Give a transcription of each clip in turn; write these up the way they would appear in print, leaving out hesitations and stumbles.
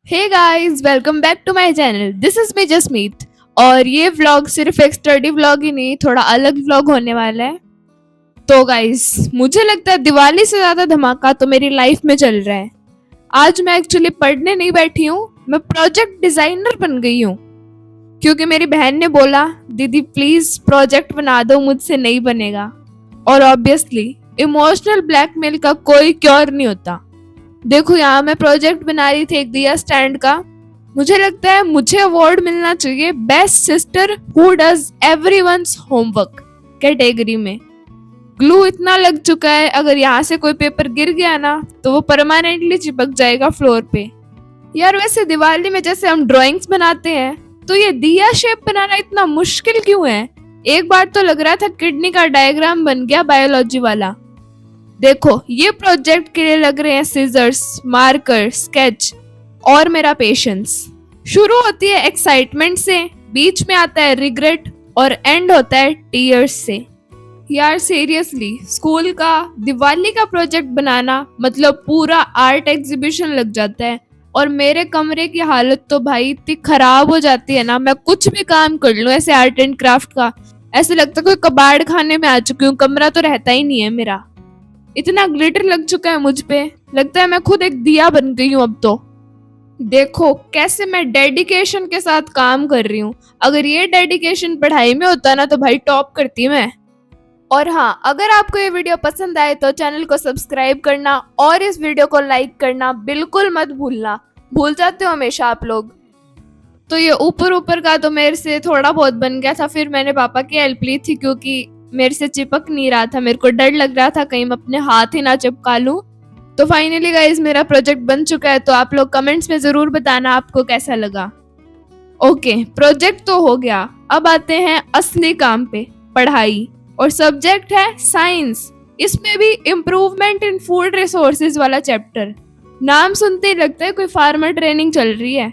Hey guys, welcome back to my channel. This is me Jasmeet. और ये vlog सिर्फ एक स्टडी व्लॉग ही नहीं, थोड़ा अलग व्लॉग होने वाला है। तो गाइस, मुझे लगता है दिवाली से ज्यादा धमाका तो मेरी लाइफ में चल रहा है। आज मैं एक्चुअली पढ़ने नहीं बैठी हूँ, मैं प्रोजेक्ट डिजाइनर बन गई हूँ। क्योंकि मेरी बहन ने बोला, दीदी प्लीज प्रोजेक्ट बना दो, मुझसे नहीं बनेगा। और ऑब्वियसली इमोशनल ब्लैकमेल का कोई क्योर नहीं होता। देखो, यहाँ मैं प्रोजेक्ट बना रही थी एक दिया स्टैंड का। मुझे लगता है मुझे अवार्ड मिलना चाहिए best sister who does everyone's homework category में। ग्लू इतना लग चुका है, अगर यहाँ से कोई पेपर गिर गया ना तो वो परमानेंटली चिपक जाएगा फ्लोर पे। यार वैसे दिवाली में जैसे हम ड्राइंग्स बनाते हैं, तो ये दिया शेप बनाना इतना मुश्किल क्यों है? एक बार तो लग रहा था किडनी का डायग्राम बन गया बायोलॉजी वाला। देखो, ये प्रोजेक्ट के लिए लग रहे हैं सीजर्स, मार्कर, स्केच और मेरा पेशेंस। शुरू होती है एक्साइटमेंट से, बीच में आता है रिग्रेट और एंड होता है टीयर्स से। यार सीरियसली, स्कूल का दिवाली का प्रोजेक्ट बनाना मतलब पूरा आर्ट एग्जीबिशन लग जाता है। और मेरे कमरे की हालत तो भाई इतनी खराब हो जाती है ना, मैं कुछ भी काम कर लूं ऐसे आर्ट एंड क्राफ्ट का, ऐसे लगता है कोई कबाड़ खाने में आ चुकी हूँ, कमरा तो रहता ही नहीं है मेरा। इतना ग्लिटर लग चुका है मुझ पे, लगता है मैं खुद एक दिया बन गई हूँ अब तो। देखो कैसे मैं डेडिकेशन के साथ काम कर रही हूँ। अगर ये डेडिकेशन पढ़ाई में होता ना तो भाई टॉप करती मैं। और हाँ, अगर आपको ये वीडियो पसंद आए तो चैनल को सब्सक्राइब करना और इस वीडियो को लाइक करना बिल्कुल मत भूलना। भूल जाते हो हमेशा आप लोग। तो ये ऊपर ऊपर का तो मेरे से थोड़ा बहुत बन गया था, फिर मैंने पापा की हेल्प ली थी क्योंकि मेरे से चिपक नहीं रहा था, मेरे को डर लग रहा था कहीं मैं अपने हाथ ही ना चिपका लूं। तो फाइनली गाइज मेरा प्रोजेक्ट बन चुका है, तो आप लोग कमेंट्स में जरूर बताना आपको कैसा लगा। ओके, प्रोजेक्ट तो हो गया, अब आते हैं असली काम पे, पढ़ाई। और सब्जेक्ट है साइंस। इसमें भी इम्प्रूवमेंट इन फूड रिसोर्सेज वाला चैप्टर। नाम सुनते ही लगता है कोई फार्मर ट्रेनिंग चल रही है।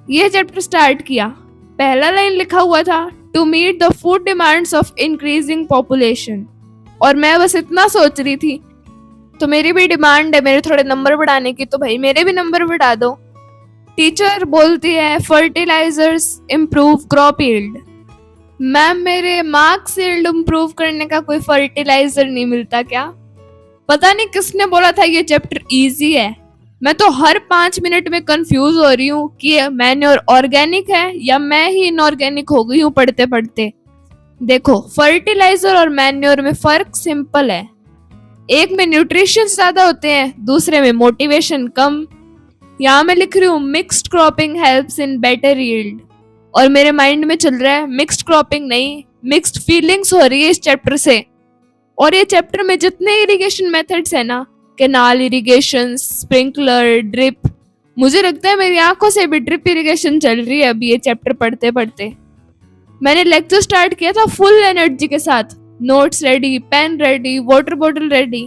ये चैप्टर स्टार्ट किया, पहला लाइन लिखा हुआ था to meet the food demands of increasing population. और मैं बस इतना सोच रही थी, तो मेरी भी डिमांड है मेरे थोड़े नंबर बढ़ाने की, तो भाई मेरे भी नंबर बढ़ा दो। टीचर बोलती है fertilizers improve crop yield. Ma'am, मेरे मार्क्स यील्ड इम्प्रूव करने का कोई फर्टिलाइजर नहीं मिलता क्या? पता नहीं किसने बोला था ये चैप्टर इजी है। मैं तो हर 5 मिनट में कंफ्यूज हो रही हूँ कि मैन्योर ऑर्गेनिक है या मैं ही इनऑर्गेनिक हो गई हूँ पढ़ते पढ़ते। देखो, फर्टिलाइजर और मैन्योर में फर्क सिंपल है। एक में न्यूट्रिशन ज्यादा होते हैं, दूसरे में मोटिवेशन कम। यहाँ मैं लिख रही हूँ mixed cropping helps in better yield, और मेरे माइंड में चल रहा है मिक्स्ड क्रॉपिंग नहीं, मिक्स्ड फीलिंग्स हो रही है इस चैप्टर से। और ये चैप्टर में जितने इरिगेशन मेथड्स है ना, कैनाल इरिगेशन, स्प्रिंकलर, ड्रिप, मुझे लगता है मेरी आंखों से भी ड्रिप इरिगेशन चल रही है अभी ये चैप्टर पढ़ते पढ़ते। मैंने लेक्चर स्टार्ट किया था फुल एनर्जी के साथ, notes ready, pen ready, water bottle ready,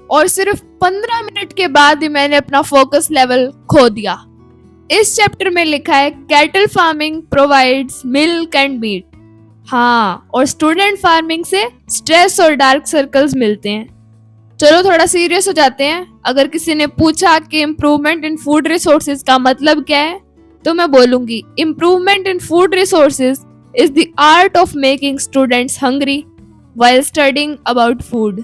और सिर्फ 15 मिनट के बाद ही मैंने अपना फोकस लेवल खो दिया। इस चैप्टर में लिखा है cattle farming provides milk and meat. हाँ, और स्टूडेंट फार्मिंग से स्ट्रेस और डार्क सर्कल्स मिलते हैं। चलो थोड़ा सीरियस हो जाते हैं। अगर किसी ने पूछा कि इम्प्रूवमेंट इन फूड रिसोर्सेज का मतलब क्या है, तो मैं बोलूंगी improvement in food resources is the art of making students hungry while studying about food.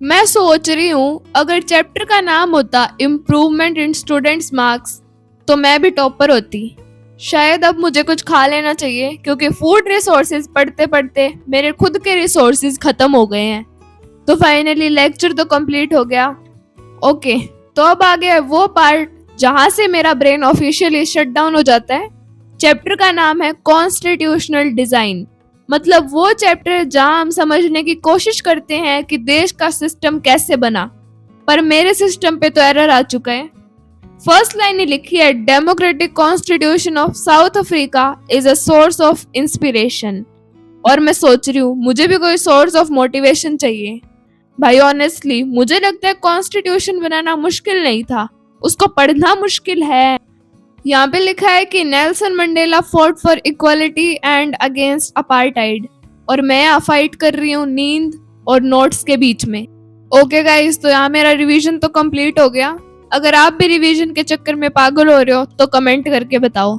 मैं सोच रही हूँ अगर चैप्टर का नाम होता इम्प्रूवमेंट इन स्टूडेंट्स मार्क्स तो मैं भी टॉपर होती। शायद अब मुझे कुछ खा लेना चाहिए क्योंकि फूड रिसोर्सेज पढ़ते पढ़ते मेरे खुद के रिसोर्सेज खत्म हो गए हैं। तो फाइनली लेक्चर तो कंप्लीट हो गया। ओके, तो अब आ गया वो पार्ट जहां से मेरा ब्रेन ऑफिशियली शट डाउन हो जाता है। चैप्टर का नाम है कॉन्स्टिट्यूशनल डिजाइन। मतलब वो चैप्टर जहां हम समझने की कोशिश करते हैं कि देश का सिस्टम कैसे बना। पर मेरे सिस्टम पे तो एरर आ चुका है। फर्स्ट लाइन ही लिखी है democratic constitution of south Africa is a source of inspiration. और मैं सोच रही हूँ मुझे भी कोई सोर्स ऑफ मोटिवेशन चाहिए। भाई ऑनेस्टली मुझे लगता है कॉन्स्टिट्यूशन बनाना मुश्किल नहीं था, उसको पढ़ना मुश्किल है। यहाँ पे लिखा है कि Nelson Mandela fought for equality and against apartheid, और मैं यहाँ फाइट कर रही हूँ नींद और नोट्स के बीच में। ओके गाइस, तो यहाँ मेरा रिवीजन तो कंप्लीट हो गया। अगर आप भी रिवीजन के चक्कर में पागल हो रहे हो तो कमेंट करके बताओ।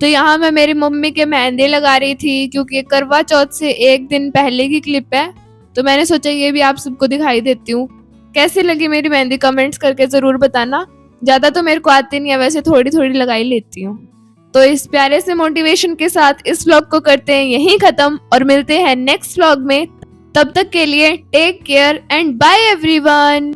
तो यहाँ मैं मेरी मम्मी के मेहंदी लगा रही थी, क्योंकि ये करवा चौथ से एक दिन पहले की क्लिप है, तो मैंने सोचा ये भी आप सबको दिखाई देती हूँ। कैसी लगी मेरी मेहंदी कमेंट्स करके जरूर बताना। ज्यादा तो मेरे को आती नहीं है, वैसे थोड़ी थोड़ी लगाई लेती हूँ। तो इस प्यारे से मोटिवेशन के साथ इस व्लॉग को करते हैं यहीं खत्म, और मिलते हैं नेक्स्ट व्लॉग में। तब तक के लिए take care and bye everyone.